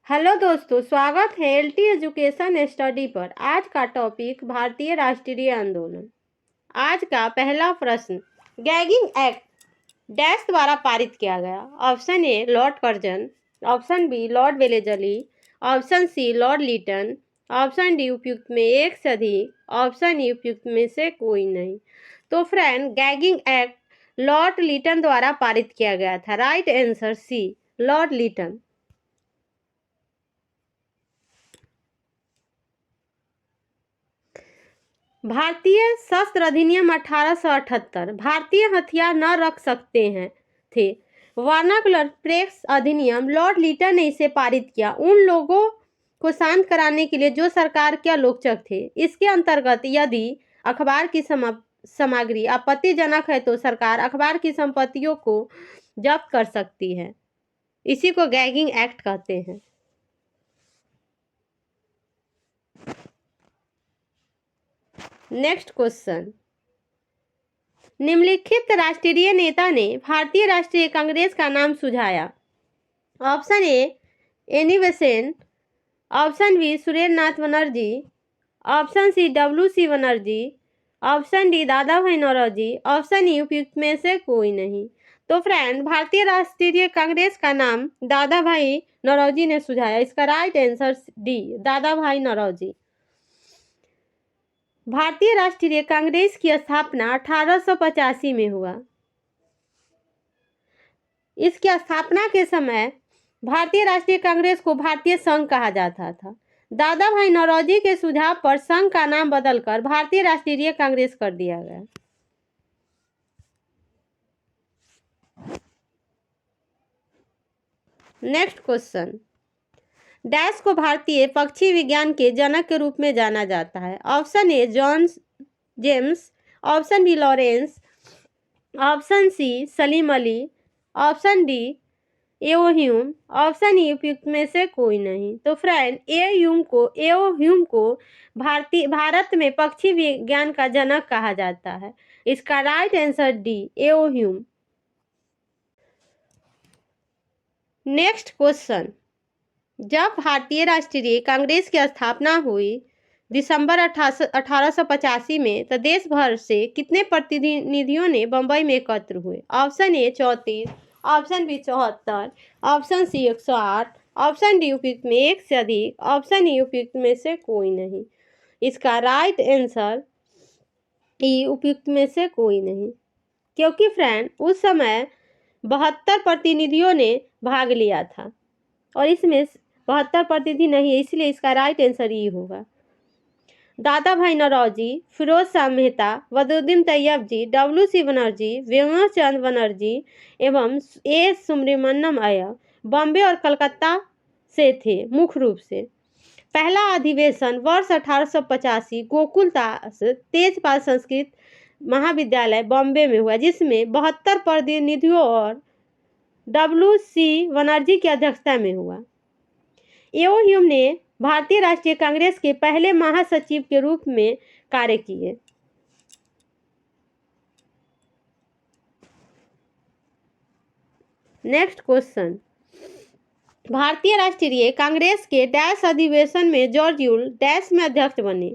Hello दोस्तों, स्वागत है एलटी एजुकेशन स्टडी पर। आज का टॉपिक भारतीय राष्ट्रीय आंदोलन। आज का पहला प्रश्न, गैगिंग एक्ट डैश द्वारा पारित किया गया। Option A Lord Curzon, option B Lord Wellesley, option C Lord Lytton, option D उपयुक्त में एक से अधिक, ऑप्शन ई उपयुक्त में से कोई नहीं। तो friend, gagging act Lord Lytton द्वारा पारित किया गया था। Right answer C Lord Lytton. भारतीय शस्त्र अधिनियम 1878 भारतीय हथियार न रख सकते हैं थे। वर्नाकुलर प्रेस अधिनियम लॉर्ड लिटन ने इसे पारित किया उन लोगों को शांत कराने के लिए जो सरकार के आलोचक थे। इसके अंतर्गत यदि अखबार की सामग्री आपत्तिजनक है तो सरकार अखबार की संपत्तियों को जब्त कर सकती है। इसी को गैगिंग एक्ट कहते हैं। नेक्स्ट क्वेश्चन, निम्नलिखित राष्ट्रीय नेता ने भारतीय राष्ट्रीय कांग्रेस का नाम सुझाया। Option A Annie Besant, option B Surendra Nath Banerjee, option C W C. Banerjee, option D Dada Bhai Naoroji, option E उपयुक्त में से कोई नहीं। तो फ्रेंड, भारतीय राष्ट्रीय कांग्रेस का नाम दादा भाई नौरोजी ने सुझाया। इसका right answer D Dada Bhai Naoroji. भारतीय राष्ट्रीय कांग्रेस की स्थापना 1885 में हुआ। इसकी स्थापना के समय भारतीय राष्ट्रीय कांग्रेस को भारतीय संघ कहा जाता था। दादा भाई नौरोजी के सुझाव पर संघ का नाम बदलकर भारतीय राष्ट्रीय कांग्रेस कर दिया गया। नेक्स्ट क्वेश्चन, डैश को भारतीय पक्षी विज्ञान के जनक के रूप में जाना जाता है। Option A John James, option B Lawrence, option C Salim Ali, option D A O Hume, option E उपयुक्त में से कोई नहीं। तो फ्रेंड, एओ ह्यूम को भारत में पक्षी विज्ञान का जनक कहा जाता है। इसका right answer D A O Hume. Next question, जब भारतीय राष्ट्रीय कांग्रेस की स्थापना हुई दिसंबर 1885 में तो देश भर से कितने प्रतिनिधियों ने बंबई में एकत्र हुए। Option A 34, option B 74, option C 108, option D उपयुक्त में एक से अधिक, ऑप्शन ई उपयुक्त में से कोई नहीं। इसका राइट आंसर ई उपयुक्त में से कोई नहीं, क्योंकि फ्रेंड उस समय 72 प्रतिनिधियों ने भाग लिया था और इसमें 72 प्रतिनिधि नहीं है, इसलिए इसका राइट आंसर ई होगा। दादा भाई नौरोजी, फिरोज शाह मेहता, बदरुद्दीन तैयबजी, डब्ल्यू.सी. बनर्जी, वेणु चंद बनर्जी एवं ए सुब्रमण्यम अय्यर बॉम्बे और कलकत्ता से थे मुख्य रूप से। पहला अधिवेशन वर्ष 1885 गोकुल दास तेजपाल संस्कृत महाविद्यालय बॉम्बे में हुआ, जिसमें 72 प्रतिनिधियों और डब्ल्यू.सी. बनर्जी की अध्यक्षता में हुआ। एओ ह्यूम ने भारतीय राष्ट्रीय कांग्रेस के पहले महासचिव के रूप में कार्य किए। नेक्स्ट क्वेश्चन, भारतीय राष्ट्रीय कांग्रेस के डैश अधिवेशन में जॉर्ज यूल डैश में अध्यक्ष बने।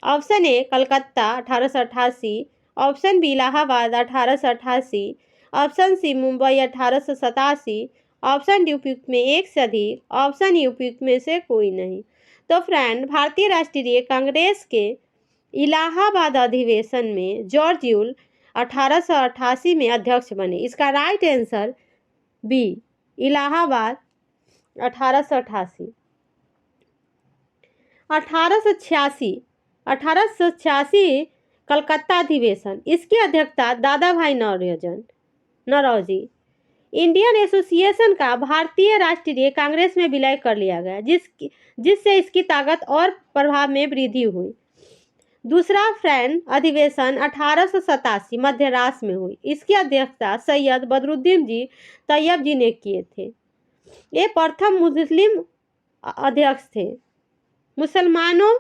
Option A Calcutta 1888, option B Allahabad 1888, option C Mumbai 1887, option D उपयुक्त में एक से अधिक, ऑप्शन ई उपयुक्त में से कोई नहीं। तो फ्रेंड, भारतीय राष्ट्रीय कांग्रेस के इलाहाबाद अधिवेशन में जॉर्ज यूल 1888 में अध्यक्ष बने। इसका right answer B Allahabad 1888। 1886 Calcutta अधिवेशन, इसकी अध्यक्षता दादा भाई नौरोजी। इंडियन एसोसिएशन का भारतीय राष्ट्रीय कांग्रेस में विलय कर लिया गया, जिससे इसकी ताकत और प्रभाव में वृद्धि हुई। दूसरा फ्रेंड अधिवेशन 1887 मध्यरास में हुई, इसकी अध्यक्षता सैयद बदरुद्दीन जी तैयब जी ने किए थे। ये प्रथम मुस्लिम अध्यक्ष थे। मुसलमानों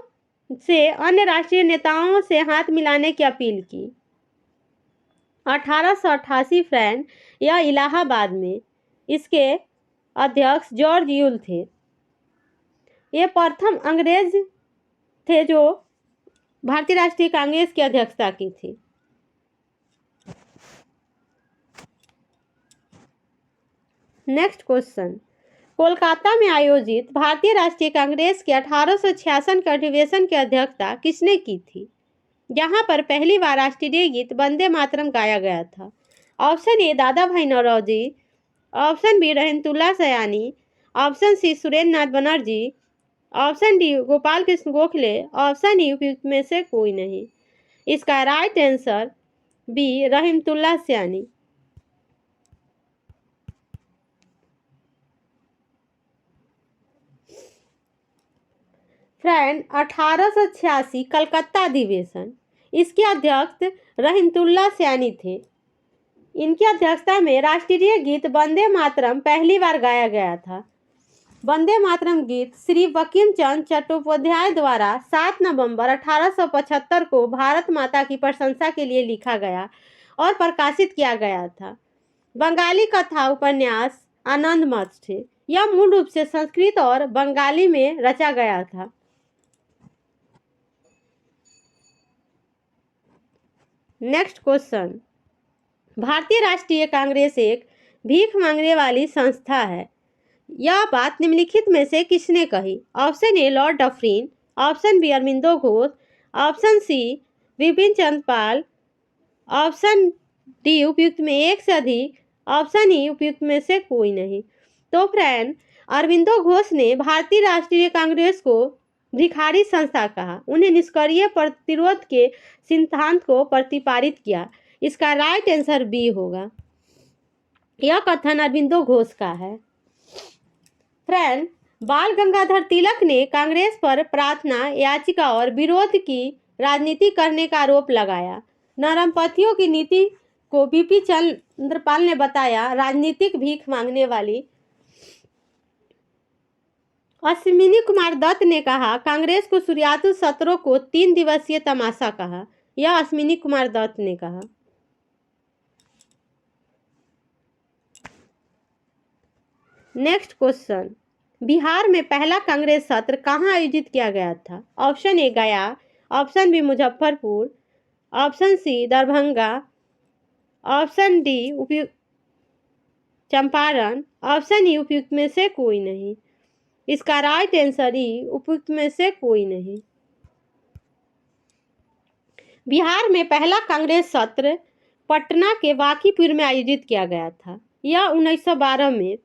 से अन्य राष्ट्रीय नेताओं से हाथ मिलाने की अपील की। 1888 फ्रेंड यह इलाहाबाद में, इसके अध्यक्ष जॉर्ज यूल थे। ये प्रथम अंग्रेज थे जो भारतीय राष्ट्रीय कांग्रेस की अध्यक्षता की थी। नेक्स्ट क्वेश्चन, कोलकाता में आयोजित भारतीय राष्ट्रीय कांग्रेस के 1866 के अधिवेशन की अध्यक्षता किसने की थी, जहां पर पहली बार राष्ट्रीय गीत वंदे मातरम गाया गया था? Option A Dada Bhai Naoroji, option B Rahimtullah Sayani, option C Surendra Nath Banerjee, option D Gopal Krishna Gokhale, option E उपयुक्त में से कोई नहीं। इसका राइट आंसर बी रहमतुल्लाह सयानी। फ्रेंड, 1886 कलकत्ता अधिवेशन, इसके अध्यक्ष रहमतुल्लाह सयानी थे। इनकी अध्यक्षता में राष्ट्रीय गीत वंदे मातरम पहली बार गाया गया था। वंदे मातरम गीत श्री बंकिम चंद्र चट्टोपाध्याय द्वारा 7 नवंबर 1875 को भारत माता की प्रशंसा के लिए लिखा गया और प्रकाशित किया गया था। बंगाली कथा उपन्यास आनंद मठ थे। यह मूल रूप से संस्कृत और बंगाली में रचा गया था। नेक्स्ट क्वेश्चन, भारतीय राष्ट्रीय कांग्रेस एक भीख मांगने वाली संस्था है। यह बात निम्नलिखित में से किसने कही? Option A Lord Dufferin, option B Aurobindo Ghosh, option C Bipin Chandra Pal, option D उपयुक्त में एक से अधिक, ऑप्शन ई उपयुक्त में से कोई नहीं। तो फ्रेंड, अरविंदो घोष ने भारतीय राष्ट्रीय कांग्रेस को भिखारी संस्था कहा। उन्हें निष्क्रिय प्रतिरोध के सिद्धांत को प्रतिपादित किया। इसका राइट आंसर बी होगा। यह कथन अरविंदो घोष का है। फ्रेंड, बाल गंगाधर तिलक ने कांग्रेस पर प्रार्थना याचिका और विरोध की राजनीति करने का आरोप लगाया। नरमपंथियों की नीति को बीपी चंद्रपाल ने बताया राजनीतिक भीख मांगने वाली। अश्विनी कुमार दत्त ने कहा कांग्रेस को शुरुआती सत्रों को 3 दिवसीय तमाशा कहा। यह अश्विनी कुमार दत्त ने कहा। नेक्स्ट क्वेश्चन, बिहार में पहला कांग्रेस सत्र कहाँ आयोजित किया गया था? Option A Gaya, option B Muzaffarpur, option C Darbhanga, option D उपयुक्त चंपारण, ऑप्शन ई उपयुक्त में से कोई नहीं। इसका राइट आंसर ई उपयुक्त में से कोई नहीं। बिहार में पहला कांग्रेस सत्र पटना के वाकीपुर में आयोजित किया गया था। यह 1912 में।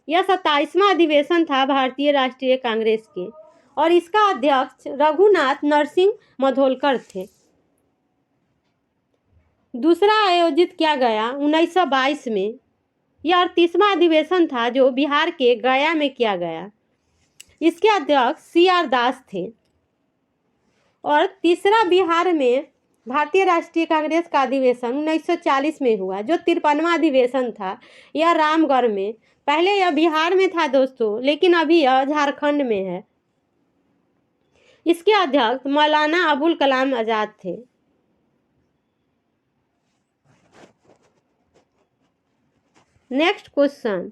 यह 27वां अधिवेशन था भारतीय राष्ट्रीय कांग्रेस के और इसका अध्यक्ष रघुनाथ नरसिंह मधोलकर थे। दूसरा आयोजित किया गया 1922 में। यह 38वां अधिवेशन था जो बिहार के गया में किया गया। इसके अध्यक्ष CR दास थे। और तीसरा बिहार में भारतीय राष्ट्रीय कांग्रेस का अधिवेशन 1940 में हुआ जो 53वां अधिवेशन था। यह रामगढ़ में। पहले यह बिहार में था दोस्तों, लेकिन अभी यह झारखंड में है। इसके अध्यक्ष मौलाना अबुल कलाम आजाद थे। नेक्स्ट क्वेश्चन,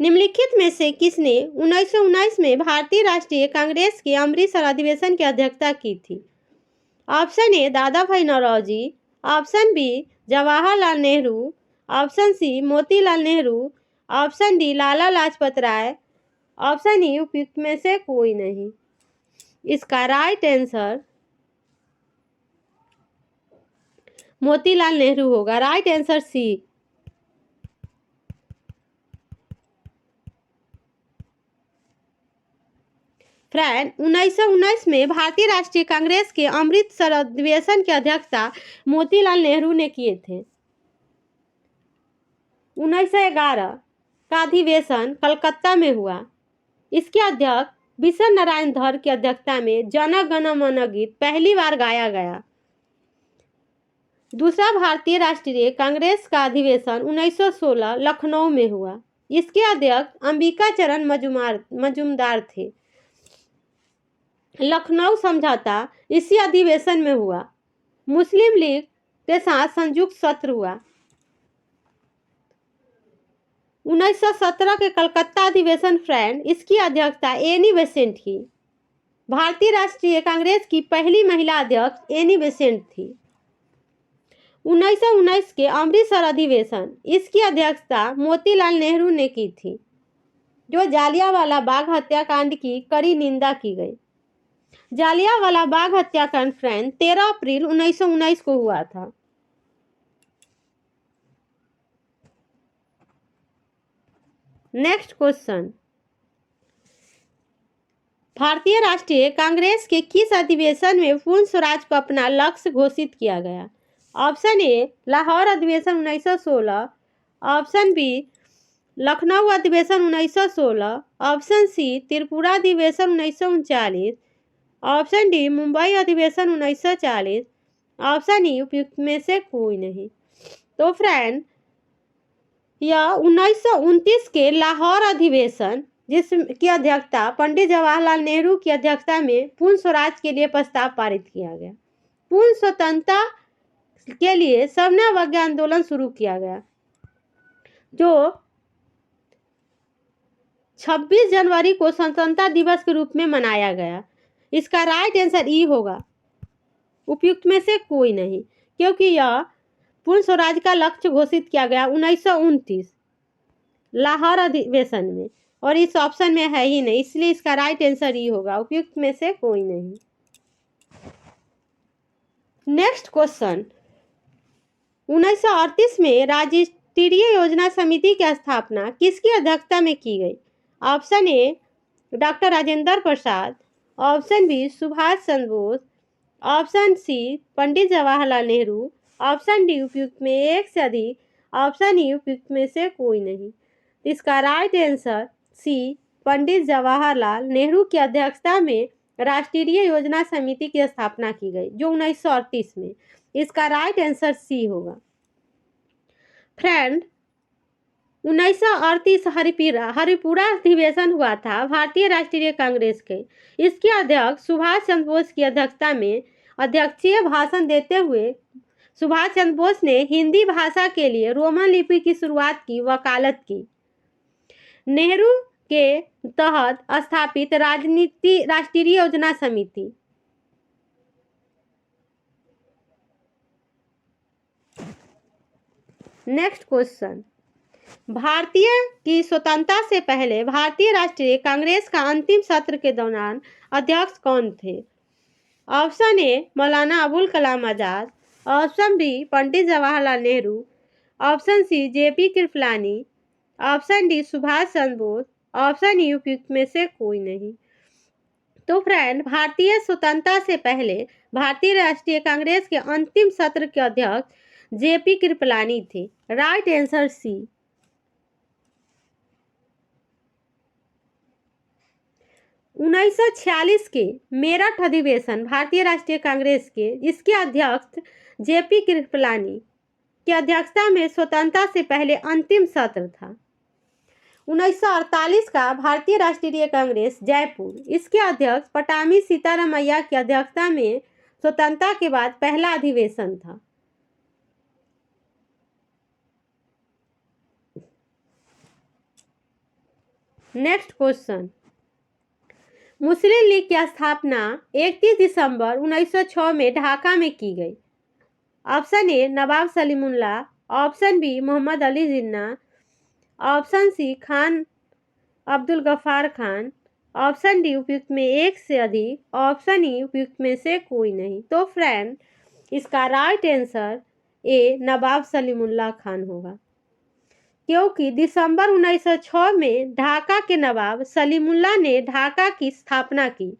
निम्नलिखित में से किसने 1919 में भारतीय राष्ट्रीय कांग्रेस के अमृतसर अधिवेशन की अध्यक्षता की थी? Option A Dada Bhai Naoroji, option B Jawaharlal Nehru, option C Motilal Nehru, option D Lala Lajpat Rai, option E उपयुक्त में से कोई नहीं। इसका राइट आंसर मोतीलाल नेहरू होगा। राइट आंसर सी। फ्रेंड, 1919 में भारतीय राष्ट्रीय कांग्रेस के अमृतसर अधिवेशन की अध्यक्षता मोतीलाल नेहरू ने किए थे। 1911 का अधिवेशन कलकत्ता में हुआ। इसके अध्यक्ष विश्व नारायण धर की अध्यक्षता में जन गण मन गीत पहली बार गाया गया। दूसरा भारतीय राष्ट्रीय कांग्रेस का अधिवेशन 1916 लखनऊ में हुआ। इसके अध्यक्ष अंबिका चरण मजूमदार थे। लखनऊ समझौता इसी अधिवेशन में हुआ। मुस्लिम लीग के साथ संयुक्त सत्र हुआ। 1917 के कलकत्ता अधिवेशन फ्रेंड, इसकी अध्यक्षता एनी बेसेंट की। भारतीय राष्ट्रीय कांग्रेस की पहली महिला अध्यक्ष एनी बेसेंट थी। 1919 के अमृतसर अधिवेशन, इसकी अध्यक्षता मोतीलाल नेहरू ने की थी, जो जालियांवाला बाग हत्याकांड की कड़ी निंदा की गई। जालियांवाला बाग हत्याकांड फ्रेंड 13 अप्रैल 1919 को हुआ था। नेक्स्ट क्वेश्चन, भारतीय राष्ट्रीय कांग्रेस के किस अधिवेशन में पूर्ण स्वराज को अपना लक्ष्य घोषित किया गया? ऑप्शन ए लाहौर अधिवेशन 1916, ऑप्शन बी लखनऊ अधिवेशन 1916, ऑप्शन सी त्रिपुरा अधिवेशन 1939, ऑप्शन डी मुंबई अधिवेशन 1940, ऑप्शन ई उपयुक्त में से कोई नहीं। तो फ्रेंड, यह 1929 के लाहौर अधिवेशन, जिसकी अध्यक्षता पंडित जवाहरलाल नेहरू की अध्यक्षता में पूर्ण स्वराज के लिए प्रस्ताव पारित किया गया। पूर्ण स्वतंत्रता के लिए सविनय अवज्ञा आंदोलन शुरू किया गया, जो 26 जनवरी को स्वतंत्रता दिवस के रूप में मनाया गया। इसका राइट आंसर ई होगा, उपयुक्त में से कोई नहीं, क्योंकि यह पूर्ण स्वराज का लक्ष्य घोषित किया गया 1929 लाहौर अधिवेशन में, और इस ऑप्शन में है ही नहीं, इसलिए इसका राइट आंसर ई होगा, उपयुक्त में से कोई नहीं। नेक्स्ट क्वेश्चन, 1938 में राष्ट्रीय योजना समिति की स्थापना किसकी अध्यक्षता में की गई? Option A doctor Rajendra Prasad, option B Subhash Chandra Bose, option C Pandit Jawaharlal Nehru, option D उपयुक्त में एक से अधिक, ऑप्शन ई उपयुक्त में से कोई नहीं। इसका राइट आंसर सी पंडित जवाहरलाल नेहरू की अध्यक्षता में राष्ट्रीय योजना समिति की स्थापना की गई, जो 1938 में। इसका राइट आंसर सी होगा। फ्रेंड, 1938 हरिपुरा अधिवेशन हुआ था भारतीय राष्ट्रीय कांग्रेस के। इसके अध्यक्ष सुभाष चंद्र बोस की अध्यक्षता में अध्यक्षीय भाषण देते हुए सुभाष चंद्र बोस ने हिंदी भाषा के लिए रोमन लिपि की शुरुआत की वकालत की। नेहरू के तहत स्थापित राष्ट्रीय योजना समिति। नेक्स्ट क्वेश्चन, भारतीय की स्वतंत्रता से पहले भारतीय राष्ट्रीय कांग्रेस का अंतिम सत्र के दौरान अध्यक्ष कौन थे? Option A Maulana Abul Kalam Azad, option B Pandit Jawaharlal Nehru, option C J P Kripalani, option D Subhash Chandra Bose, option E उपयुक्त में से कोई नहीं। तो फ्रेंड, भारतीय स्वतंत्रता से पहले भारतीय राष्ट्रीय कांग्रेस के अंतिम सत्र के अध्यक्ष जेपी कृपलानी थे। राइट आंसर सी। 1946 के मेरठ अधिवेशन भारतीय राष्ट्रीय कांग्रेस के, इसके अध्यक्ष जेपी कृपलानी की अध्यक्षता में स्वतंत्रता से पहले अंतिम सत्र था। 1948 का भारतीय राष्ट्रीय कांग्रेस जयपुर, इसके अध्यक्ष पटामी सीतारामैया की अध्यक्षता में स्वतंत्रता के बाद पहला अधिवेशन था। नेक्स्ट क्वेश्चन, मुस्लिम लीग की स्थापना 31 दिसंबर 1906 में ढाका में की गई। Option A Nawab Salimullah, option B Mohammad Ali Jinnah, option C Khan Abdul Ghaffar Khan, option D उपयुक्त में एक से अधिक, ऑप्शन ई उपयुक्त में से कोई नहीं। तो फ्रेंड, इसका राइट आंसर ए नवाब सलीमुल्लाह खान होगा, क्योंकि दिसंबर 1906 में ढाका के नवाब सलीमुल्लाह ने ढाका की स्थापना की,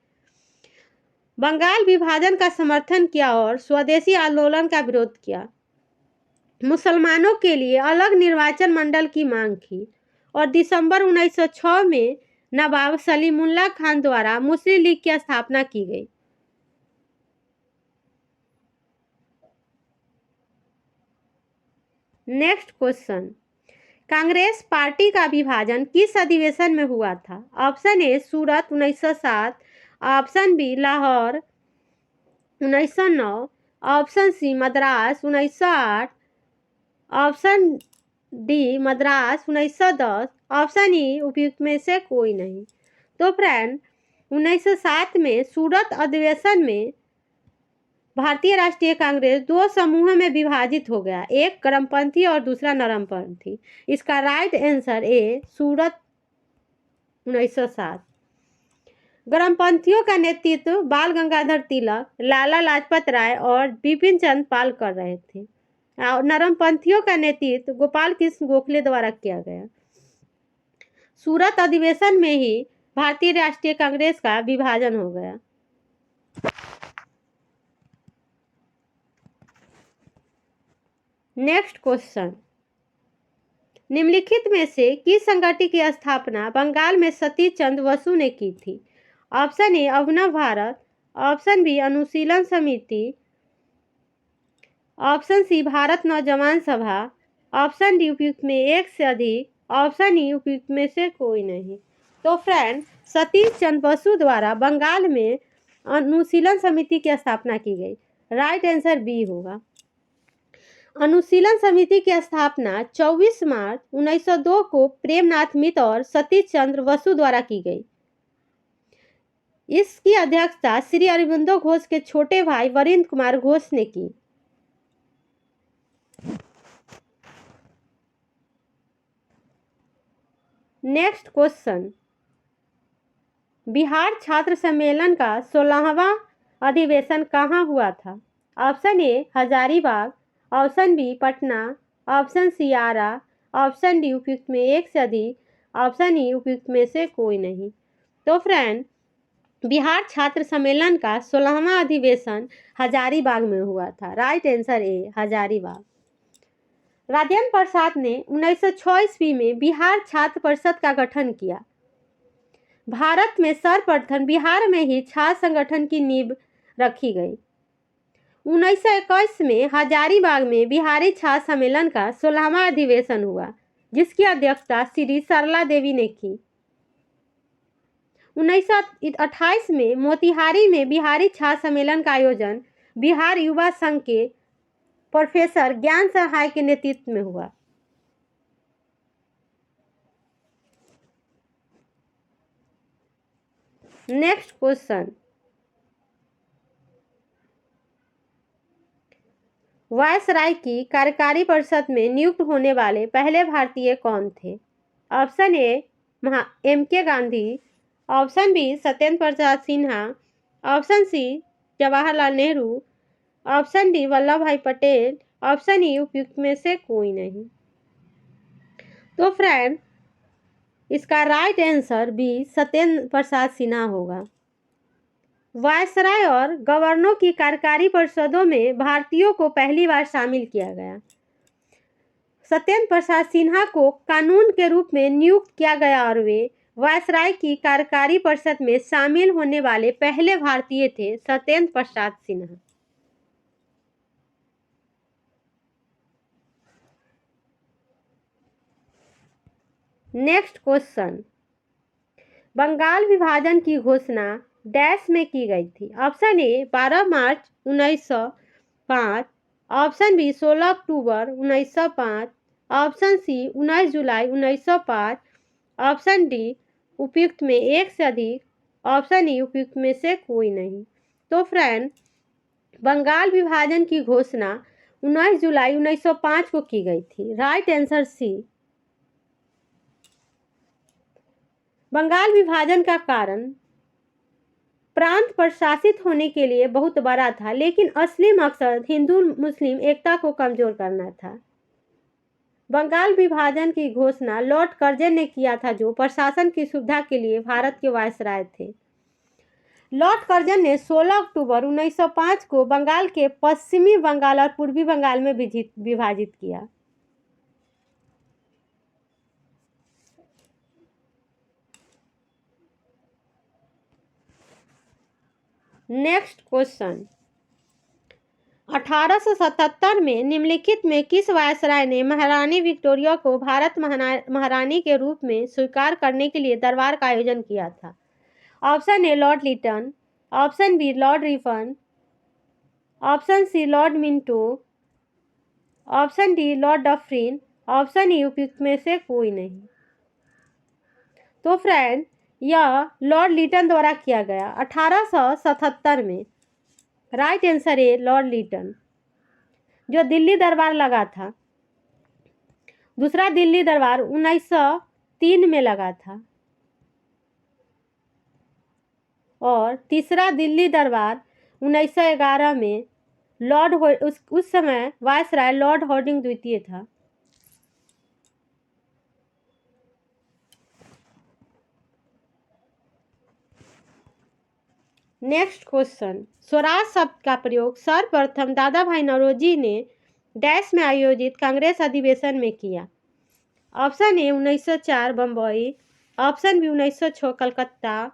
बंगाल विभाजन का समर्थन किया और स्वदेशी आंदोलन का विरोध किया, मुसलमानों के लिए अलग निर्वाचन मंडल की मांग की, और दिसंबर 1906 में नवाब सलीमुल्लाह खान द्वारा मुस्लिम लीग की स्थापना की गई। नेक्स्ट क्वेश्चन, कांग्रेस पार्टी का विभाजन किस अधिवेशन में हुआ था? Option A Surat 1907, option B Lahore 1909, option C Madras 1908, option D Madras 1910, option E उपयुक्त में से कोई नहीं। तो फ्रेंड, 1907 में सूरत अधिवेशन में भारतीय राष्ट्रीय कांग्रेस दो समूहों में विभाजित हो गया, एक गर्मपंथी और दूसरा नरमपंथी। इसका राइट आंसर ए सूरत 1907। गर्मपंथियों का नेतृत्व बाल गंगाधर तिलक, लाला लाजपत राय और बिपिन चंद्र पाल कर रहे थे और नरमपंथियों का नेतृत्व गोपाल कृष्ण गोखले द्वारा किया गया। सूरत अधिवेशन में ही भारतीय राष्ट्रीय कांग्रेस का विभाजन हो गया। नेक्स्ट क्वेश्चन, निम्नलिखित में से किस संगठन की स्थापना बंगाल में सतीश चंद्र बसु ने की थी? Option A Abhinav Bharat, option B Anushilan Samiti, option C Bharat नौजवान सभा, ऑप्शन डी उपयुक्त में एक से अधिक, ऑप्शन ई उपयुक्त में से कोई नहीं। तो फ्रेंड, सतीश चंद्र बसु द्वारा बंगाल में अनुशीलन समिति की स्थापना की गई। राइट आंसर बी होगा। अनुशीलन समिति की स्थापना 24 मार्च 1902 को प्रेमनाथ मित्र और सतीश चंद्र बसु द्वारा की गई। इसकी अध्यक्षता श्री अरबिंदो घोष के छोटे भाई वरिंद्र कुमार घोष ने की। नेक्स्ट क्वेश्चन, बिहार छात्र सम्मेलन का 16वां अधिवेशन कहाँ हुआ था? Option A Hazaribagh, option B Patna, option C Arrah, option D उपयुक्त में एक से अधिक, ऑप्शन ई उपयुक्त में से कोई नहीं। तो फ्रेंड, बिहार छात्र सम्मेलन का 16वां अधिवेशन हजारीबाग में हुआ था। Right answer A Hazaribagh. Rajendra Prasad ने 1906 ईस्वी में बिहार छात्र परिषद का गठन किया। भारत में सर्वप्रथम बिहार में ही छात्र संगठन की नींव रखी गई। 1921 में हजारीबाग में बिहारी छात्र सम्मेलन का 16वां अधिवेशन हुआ, जिसकी अध्यक्षता श्री सरला देवी ने की। 1928 में मोतिहारी में बिहारी छात्र सम्मेलन का आयोजन बिहार युवा संघ के प्रोफेसर ज्ञान सहाय के नेतृत्व में हुआ। नेक्स्ट क्वेश्चन, वायसराय की कार्यकारी परिषद में नियुक्त होने वाले पहले भारतीय कौन थे? Option A M.K. Gandhi, option B Satyendra Prasad Sinha, option C Jawaharlal Nehru, option D Vallabh Bhai Patel, option E उपयुक्त में से कोई नहीं। तो फ्रेंड, इसका right answer B Satyendra Prasad Sinha होगा। वायसराय और गवर्नरों की कार्यकारी परिषदों में भारतीयों को पहली बार शामिल किया गया। सत्येंद्र प्रसाद सिन्हा को कानून के रूप में नियुक्त किया गया और वे वायसराय की कार्यकारी परिषद में शामिल होने वाले पहले भारतीय थे, सत्येंद्र प्रसाद सिन्हा। नेक्स्ट क्वेश्चन, बंगाल विभाजन की घोषणा डैश में की गई थी? ऑप्शन ए 12 मार्च 1905, ऑप्शन बी 16 अक्टूबर 1905, ऑप्शन सी 19 जुलाई 1905, ऑप्शन डी उपयुक्त में एक से अधिक, ऑप्शन ई उपयुक्त में से कोई नहीं। तो फ्रेंड, बंगाल विभाजन की घोषणा 19 जुलाई 1905 को की गई थी। राइट आंसर सी। बंगाल विभाजन का कारण प्रांत प्रशासित होने के लिए बहुत बड़ा था, लेकिन असली मकसद हिंदू मुस्लिम एकता को कमजोर करना था। बंगाल विभाजन की घोषणा लॉर्ड कर्जन ने किया था, जो प्रशासन की सुविधा के लिए भारत के वायसराय थे। लॉर्ड कर्जन ने 16 अक्टूबर 1905 को बंगाल के पश्चिमी बंगाल और पूर्वी बंगाल में विभाजित किया। नेक्स्ट क्वेश्चन, 1877 में निम्नलिखित में किस वायसराय ने महारानी विक्टोरिया को भारत महारानी के रूप में स्वीकार करने के लिए दरबार का आयोजन किया था? Option A Lord Lytton, option B Lord Ripon, option C Lord Minto, option D Lord Dufferin, option E उपयुक्त में से कोई नहीं। तो फ्रेंड, यह लॉर्ड लीटन द्वारा किया गया 1877 में। राइट आंसर है लॉर्ड लीटन। जो दिल्ली दरबार लगा था, दूसरा दिल्ली दरबार 1903 में लगा था और तीसरा दिल्ली दरबार 1911 में उस समय वायसराय लॉर्ड हार्डिंग द्वितीय था। नेक्स्ट क्वेश्चन, स्वराज शब्द का प्रयोग सर्वप्रथम दादा भाई नौरोजी ने डैश में आयोजित कांग्रेस अधिवेशन में किया। Option A 1904 Bombay, option B 1906 Calcutta,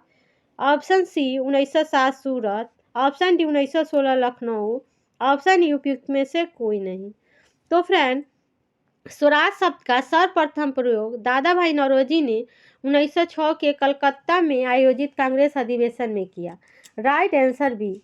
option C 1907 Surat, option D 1916 Lucknow, option E उपयुक्त में से कोई नहीं। तो फ्रेंड, स्वराज शब्द का सर्वप्रथम प्रयोग दादा भाई नौरोजी ने 1906 के कलकत्ता में आयोजित कांग्रेस अधिवेशन में किया। Right answer B